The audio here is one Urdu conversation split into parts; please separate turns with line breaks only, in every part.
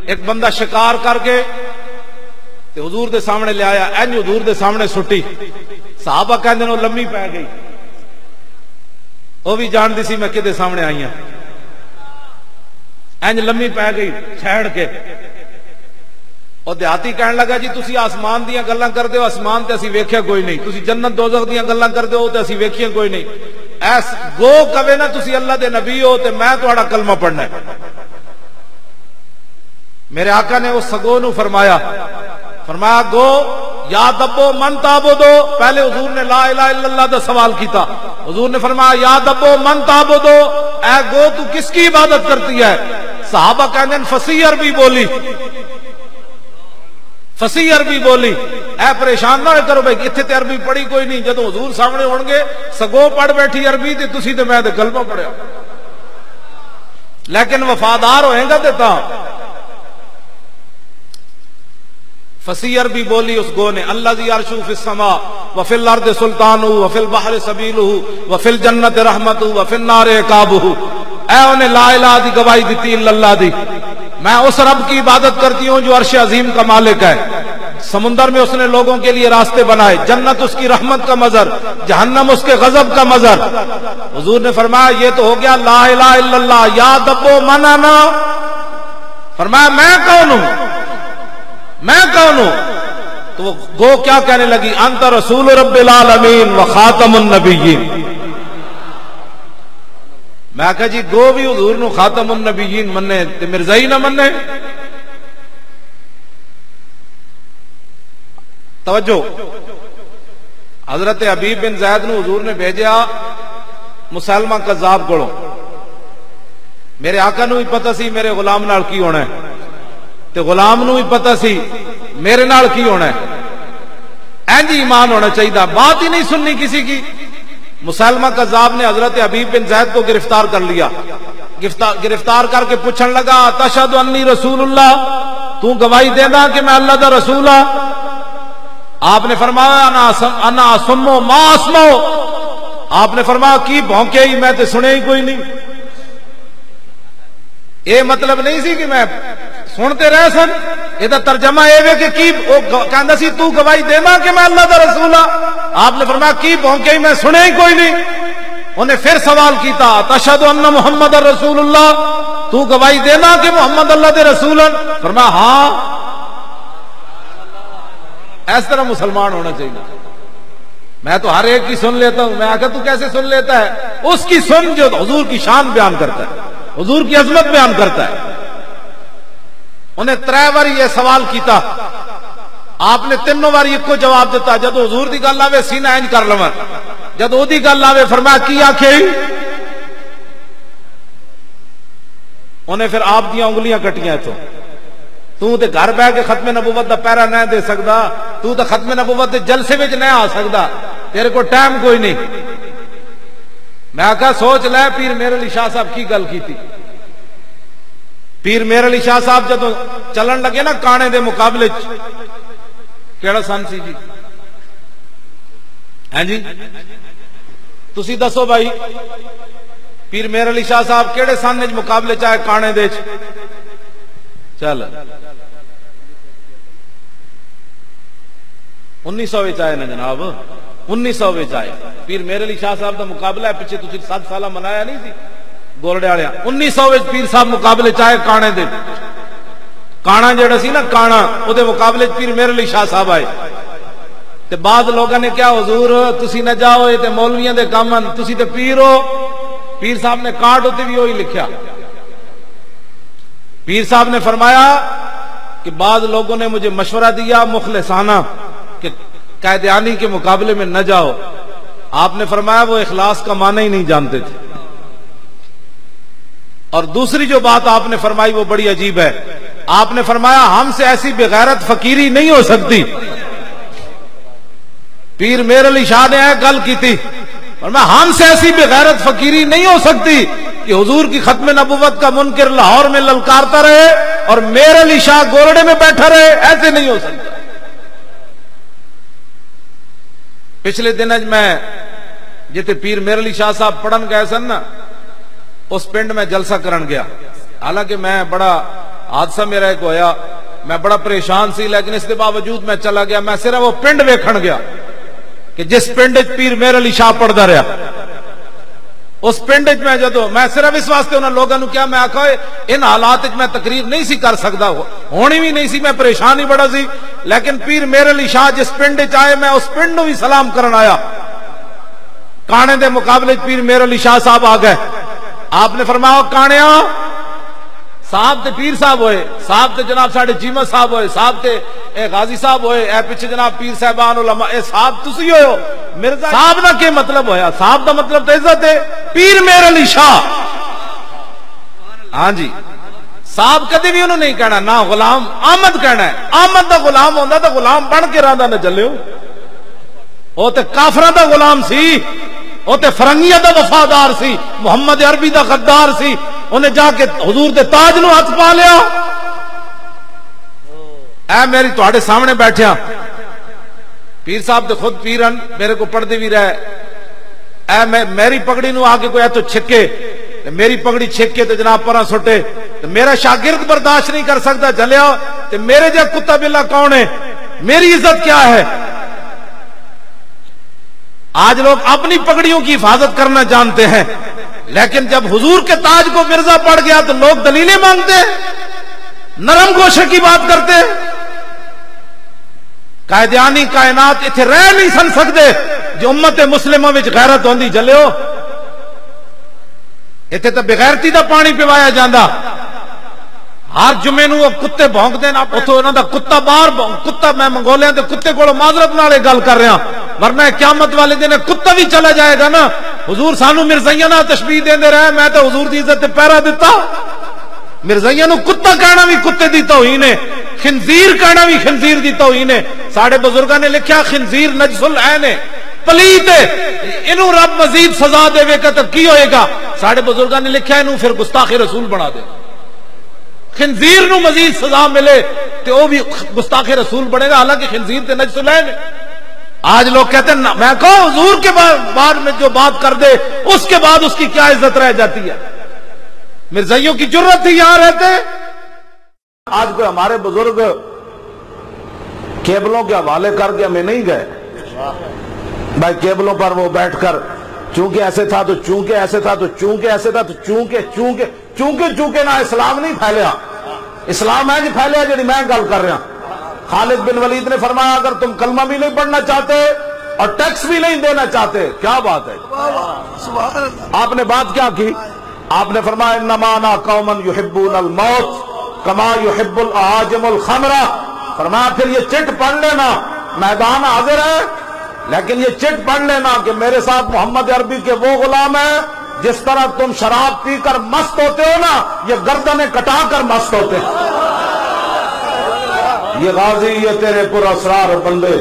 ایک بندہ شکار کر کے تے حضور دے سامنے لے آیا، اینج حضور دے سامنے سٹی، صحابہ کہندے نے لمبی پی گئی، وہ بھی جان دی سی میں کدے سامنے آئی ہوں، اینج لمبی پی گئی چھیڑ کے۔ اور دیہاتی کہنے لگا جی تسی آسمان دیاں گلاں کردے ہو، آسمان تے اسی ویکھیا کوئی نہیں، تسی جنت دوزخ دیاں گلاں کردے ہو تے اسی ویکھیا کوئی نہیں، ایس گو کہے نا تسی اللہ دے نبی ہو تے میں تہاڈا کلمہ پڑھنا ہے۔ میرے آقا نے اس سگو نو فرمایا گو یا دبو من تعبدو، پہلے حضور نے لا الہ الا اللہ دا سوال کیتا، حضور نے فرمایا یا دبو من تعبدو، اے گو تو کس کی عبادت کرتی ہے؟ صحابہ کہندے ہیں فصیح عربی بولی، فصیح عربی بولی، اے پریشان نہ کرو بھائی اتنے تے عربی پڑھی کوئی نہیں، جدو حضور سامنے ہون گے سگو پڑھ بیٹھی عربی تے تسی تے میں تے کلمہ پڑھیا، لیکن وفادار ہوئے گا تے تا فصیح عربی بولی اس گو نے، الذی عرشہ فی السماء وفی الارض سلطانہ وفی البحر سبیلہ وفی الجنت رحمتہ وفی النار عقابہ، اے انہیں لا الہ دی گواہی دیتی الا اللہ دی، میں اس رب کی عبادت کرتی ہوں جو عرش عظیم کا مالک ہے، سمندر میں اس نے لوگوں کے لیے راستے بنائے، جنت اس کی رحمت کا مظہر، جہنم اس کے غضب کا مظہر۔ حضور نے فرمایا یہ تو ہو گیا لا الہ الا اللہ، یا دبو من انا، فرمایا میں کون ہوں، میں کون ہوں؟ تو وہ گو کیا کہنے لگی انت رسول رب العالمین و خاتم النبیین۔ میں کہا جی گو بھی حضور نو خاتم النبیین مننے تے مرزائی نہ مننے۔ توجہ، حضرت حبیب بن زید نو حضور نے بھیجا مسلمہ کذاب کولوں، میرے آقا نو ہی پتہ سی میرے غلام نال کی ہونا ہے تے غلام نو ہی پتہ سی میرے نال کی ہونا ہے، اینج ایمان ہونا چاہیے، بات ہی نہیں سننی کسی کی۔ مسلمہ کذاب نے حضرت حبیب بن زید کو گرفتار کر لیا، گرفتار کر کے پوچھنے لگا تشہد انی رسول اللہ، تو گواہی دینا کہ میں اللہ دا رسول ہوں؟ آپ نے فرمایا انا اسمو ما اسمو، آپ نے فرمایا کی بھونکے ہی میں تے سنے ہی کوئی نہیں۔ یہ مطلب نہیں سی کہ میں سنتے رہے سن، یہ ترجمہ یہ کہ کی کہندا سی تو گواہی دینا کہ میں اللہ دا رسول ہوں؟ آپ نے فرمایا کی بھونکے ہی میں سنے ہی کوئی نہیں۔ انہیں پھر سوال کیتا تشہد ان محمد رسول اللہ، تو گواہی دینا کہ محمد اللہ دے رسول ہیں؟ فرمایا ہاں۔ اس طرح مسلمان ہونا چاہیے۔ میں تو ہر ایک کی سن لیتا ہوں، میں آخر تو کیسے سن لیتا ہے؟ اس کی سن جو حضور کی شان بیان کرتا ہے، حضور کی عظمت بیان کرتا ہے۔ انہیں 3 بار یہ سوال کیتا، آپ نے 3 بار ایک کو جواب دیتا، جب حضور دی گل آوے سینہ انج کر لواں، جب او دی گل آوے فرمایا کی آکھے؟ انہیں پھر آپ دی انگلیاں کٹیاں تو تے گھر بیٹھ کے ختم نبوت دا پیرا نہ دے سکدا، تو تے ختم نبوت دے جلسے وچ نہ آ سکدا، تیرے کو ٹائم کوئی نہیں۔ میں آکھا سوچ لے پیر میر علی شاہ صاحب کی گل کیتی۔ پیر میر علی شاہ صاحب جدوں چلن لگے نا کانے دے مقابلے کیڑا سن سی جی؟ ہاں جی تسی دسو بھائی، پیر میر علی شاہ صاحب کیڑے سن وچ مقابلے چاہے کانے دے چل 1900 وچ آئے نا جناب، 1900 وچ آئے۔ پیر میر علی شاہ صاحب دا مقابلہ ہے پیچھے تسی 7 سالہ منایا نہیں سی گولڑے والے، 1900 وچ پیر صاحب مقابلے چاہے کانے دے، کانا جڑا سی نا کانا او دے مقابلے پیر میر علی شاہ صاحب آئے۔ تے بعد لوگوں نے کیا حضور تسی نہ جاؤ یہ تے مولویاں دے کام ہیں، تسی تے پیر ہو۔ پیر صاحب نے کارڈ ہوتے بھی وہی لکھیا۔ پیر صاحب نے فرمایا کہ بعض لوگوں نے مجھے مشورہ دیا مخلصانہ کہ قائدیانی کے مقابلے میں نہ جاؤ۔ آپ نے فرمایا وہ اخلاص کا معنی ہی نہیں جانتے تھے۔ اور دوسری جو بات آپ نے فرمائی وہ بڑی عجیب ہے، آپ نے فرمایا ہم سے ایسی بغیرت فقیری نہیں ہو سکتی۔ پیر میر علی شاہ نے گل کی تھی، فرمایا ہم سے ایسی بغیرت فقیری نہیں ہو سکتی کہ حضور کی ختم نبوت کا منکر لاہور میں للکارتا رہے اور میر علی شاہ گورڑے میں بیٹھا رہے، ایسے نہیں ہو سکتا۔ پچھلے دن میں جتے پیر میر علی شاہ صاحب پڑھن گئے سن نا، اس پنڈ میں جلسہ کرن گیا، حالانکہ میں بڑا حادثہ میرا ایک ہویا، میں بڑا پریشان سی، لیکن اس کے باوجود میں چلا گیا، میں صرف وہ پنڈ ویکھن گیا کہ جس پنڈ پیر میر علی شاہ پڑھدا رہا، اس پنڈ میں جدو میں صرف اس واسطے انہوں لوگوں نے کیا، میں آکھا ان حالات میں تقریر نہیں سی کر سکتا، ہونی بھی نہیں سی، میں پریشان ہی بڑا سی، لیکن پیر میر علی شاہ جس پنڈ آئے میں اس پنڈ نو بھی سلام کرن آیا۔ کانے دے مقابلے پیر میر علی شاہ صاحب آ گئے، آپ نے فرمایا کانیا صاحب تے پیر صاحب ہوئے، صاحب تے جناب ساڑھے چیمت صاحب ہوئے، صاحب تے اے غازی صاحب ہوئے، اے پیچھے جناب پیر صاحبان علماء، اے صاحب تسی ہوئے ہو، مرزا صاحب دا کیا مطلب ہویا؟ صاحب دا مطلب تے عزت ہے، پیر میر علی شاہ، ہاں جی صاحب کدی بھی انہوں نہیں کہنا، نہ غلام احمد کہنا ہے، احمد دا غلام ہوندہ تا غلام بن کے رہندا نہ چلے ہو، وہ تے کافرہ دا غلام سی، وہ تے فرنگیہ دا وفادار سی، محمد عربی دا غدار سی، انہیں جا کے حضور دے تاج نو ہاتھ پا لیا۔ اے میری تواڈے سامنے بیٹھیا، پیر صاحب تے خود پیرن، میرے کو پڑھدے بھی رہے، اے میری پگڑی نو آگے کوئی تو چھکے، میری پگڑی چھکے تو جناب پرا سٹے، تو میرا شاگرد برداشت نہیں کر سکتا، چلیا تو میرے جا کتا بلا کون ہے؟ میری عزت کیا ہے؟ آج لوگ اپنی پگڑیوں کی حفاظت کرنا جانتے ہیں، لیکن جب حضور کے تاج کو مرزا پڑ گیا تو لوگ دلیلیں مانگتے ہیں، نرم گوشے کی بات کرتے ہیں۔ قائدیانی کائنات اتھے رہ نہیں سن سکتے جو امت مسلمہ وچ غیرت ہوندی، جلیو اتھے تو بغیرتی دا پانی پیوایا جاندہ، ہر جمعے نو وہ کتے بھونک دینا، اتھو انہوں دا کتا باہر کتا، میں منگولیاں دے کتے کو معذرت نالے گل کر رہا، ورنہ قیامت والے دن کتا بھی چلا جائے گا نا۔ حضور سانو مرزائیاں نہ تشبیہ دین دے رہے، میں تو حضور دی عزت تے پیرا دیتا، مرزائیاں نو کتا کہنا بھی کتے دی توہین ہے، خنزیر کہنا بھی خنزیر دی توہین ہے۔ ساڑھے بزرگاں نے لکھیا خنزیر نجس العین ہے، پلیت ہے، انہوں رب مزید سزا دے وے کا تو کی ہوئے گا؟ ساڑھے بزرگاں نے لکھیا انہوں پھر گستاخ رسول بنا دے، خنزیر نو مزید سزا ملے تو وہ بھی گستاخ رسول بنے گا، حالانکہ خنزیر تے نجس العین ہے۔ آج لوگ کہتے ہیں میں کہوں حضور کے بارے میں جو بات کر دے اس کے بعد اس کی کیا عزت رہ جاتی ہے؟ مرزائیوں کی جرت تھی یہاں رہتے۔ آج کوئی ہمارے بزرگ کیبلوں کے حوالے کر کے ہمیں نہیں گئے بھائی، کیبلوں پر وہ بیٹھ کر چونکہ ایسے تھا تو چونکہ ایسے تھا تو چونکہ ایسے تھا تو چونکہ نہ اسلام نہیں پھیلیا، اسلام ہے جی پھیلیا جی میں گل کر رہا۔ خالد بن ولید نے فرمایا اگر تم کلمہ بھی نہیں پڑھنا چاہتے اور ٹیکس بھی نہیں دینا چاہتے، کیا بات ہے؟ آپ نے بات کیا کی؟ آپ نے فرمایا انما انا قوما یحبون الموت کما یحب الاعاجم الخمر، فرمایا پھر یہ چٹ پڑھ لینا، میدان حاضر ہے، لیکن یہ چٹ پڑھ لینا کہ میرے ساتھ محمد عربی کے وہ غلام ہیں جس طرح تم شراب پی کر مست ہوتے ہو نا، یہ گردنیں کٹا کر مست ہوتے ہیں۔ یہ غازی یہ تیرے پر اسرار بندے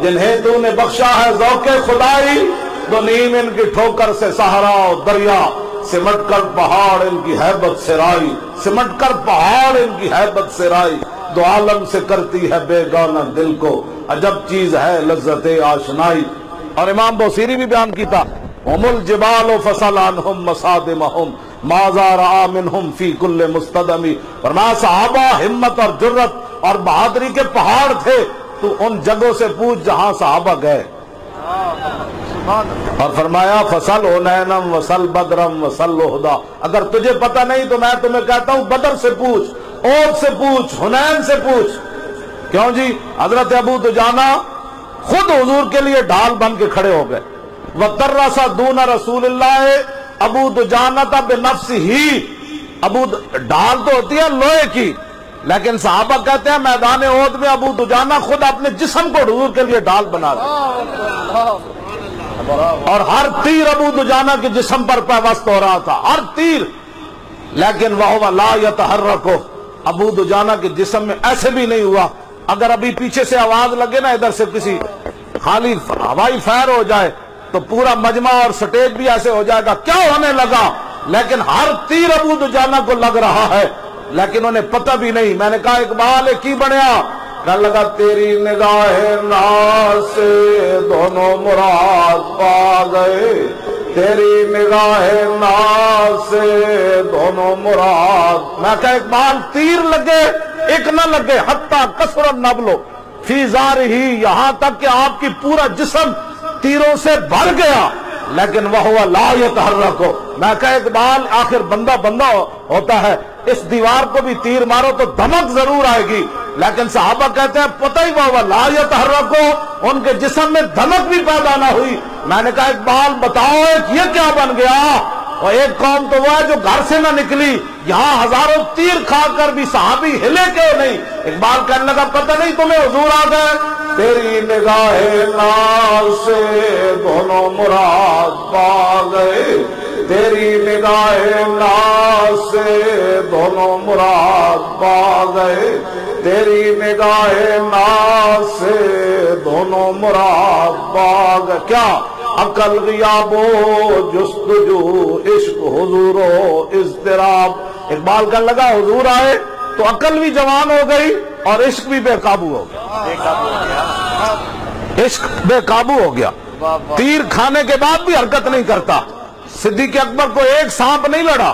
جنہیں تو نے بخشا ہے ذوق خدائی، دو نیم ان کی ٹھوکر سے صحرا و دریا، سمٹ کر پہاڑ ان کی ہیبت سے رائی، سمٹ کر پہاڑ ان کی ہیبت سے رائی، دو عالم سے کرتی ہے بیگانہ دل کو، عجب چیز ہے لذت آشنائی۔ اور امام بوصیری بھی بیان کیتا ہم الجبال فصل عنہم مصادمہم ماذا رآ منہم فی کل مستدمی، فرمایا صحابہ ہمت اور جرت اور بہادری کے پہاڑ تھے، تو ان جگہوں سے پوچھ جہاں صحابہ گئے۔ اور فرمایا فصل حنینم وصل بدرم وصل احدا، اگر تجھے پتہ نہیں تو میں تمہیں کہتا ہوں بدر سے پوچھ، احد سے پوچھ، حنین سے پوچھ۔ کیوں جی؟ حضرت ابو دجانہ خود حضور کے لیے ڈھال بن کے کھڑے ہو گئے، وَتَرَّسَ دُونَ رسول اللہ ابو دجانہ بِنَفْسِهِ، ابو ڈھال تو ہوتی ہے لوہے کی، لیکن صحابہ کہتے ہیں میدان احد میں ابو دجانہ خود اپنے جسم کو حضور کے لیے ڈھال بنا دیا، اور ہر تیر ابو دجانہ کے جسم پر پیوست ہو رہا تھا، ہر تیر، لیکن وَهُوَ لَا يَتَحَرَّكُ، ابو دجانہ کے جسم میں ایسے بھی نہیں ہوا، اگر ابھی پیچھے سے آواز لگے نا ادھر سے کسی خالی ہوائی فائر ہو جائے تو پورا مجمع اور سٹیج بھی ایسے ہو جائے گا، کیا ہونے لگا؟ لیکن ہر تیر ابو دجانہ کو لگ رہا ہے، لیکن انہیں پتہ بھی نہیں۔ میں نے کہا اقبال کی بنیا؟ کہنے لگا تیری نگاہ ناز سے دونوں مراد پا گئے،
تیری نگاہ ناز سے دونوں مراد. میں کہا اقبال تیر لگے ایک نہ لگے حتیٰ کثر النبل فی ظاہرہ، یہاں تک کہ آپ کی پورا جسم تیروں سے بھر گیا لیکن وہ لا یتحرک. میں کہا اقبال آخر بندہ بندہ ہوتا ہے، اس دیوار کو بھی تیر مارو تو دھمک ضرور آئے گی، لیکن صحابہ کہتے ہیں پتہ ہی وہ لا یتحرک، ان کے جسم میں دھمک بھی پیدا نہ ہوئی. میں نے کہا اقبال بتاؤ یہ کیا بن گیا؟ اور ایک قوم تو وہ ہے جو گھر سے نہ نکلی، یہاں ہزاروں تیر کھا کر بھی صحابی ہلے کیوں نہیں؟ اقبال کہنے لگا پتہ نہیں تمہیں حضور آ گئے. تیری نگاہ ناز سے دونوں مراد پا گئے، تیری نگاہ ناز سے دونوں مراد پا گئے، تیری نگاہ ناز سے دونوں مراد پا گئے. کیا؟ عقل غیاب و جستجو، عشق حضور و اضطراب. اقبال کہنے لگا حضور آئے تو عقل بھی جوان ہو گئی اور عشق بھی بے قابو ہو گیا. عشق بے قابو ہو گیا، تیر کھانے کے بعد بھی حرکت نہیں کرتا. صدیق اکبر کو ایک سانپ نہیں لڑا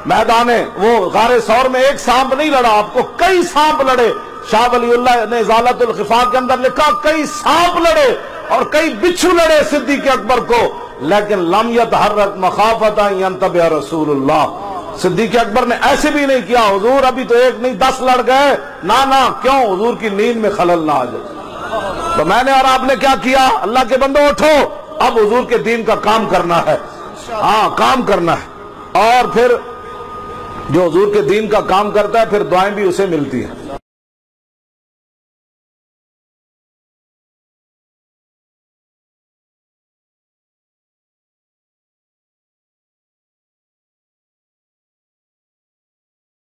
میدان وہ غار ثور میں، ایک سانپ نہیں لڑا، آپ کو کئی سانپ لڑے. شاہ ولی اللہ نے ازالۃ الخفا کے اندر لکھا کئی سانپ لڑے اور کئی بچھو لڑے صدیق اکبر کو، لیکن لم یتحرک مخافۃ ان ینتبہ رسول اللہ. صدیق اکبر نے ایسے بھی نہیں کیا حضور ابھی تو ایک نہیں 10 لڑ گئے، نہ کیوں؟ حضور کی نیند میں خلل نہ آ جائے. تو میں نے اور آپ نے کیا کیا؟ اللہ کے بندو اٹھو، اب حضور کے دین کا کام کرنا ہے. ہاں کام کرنا ہے، اور پھر جو حضور کے دین کا کام کرتا ہے پھر دعائیں بھی اسے ملتی ہیں.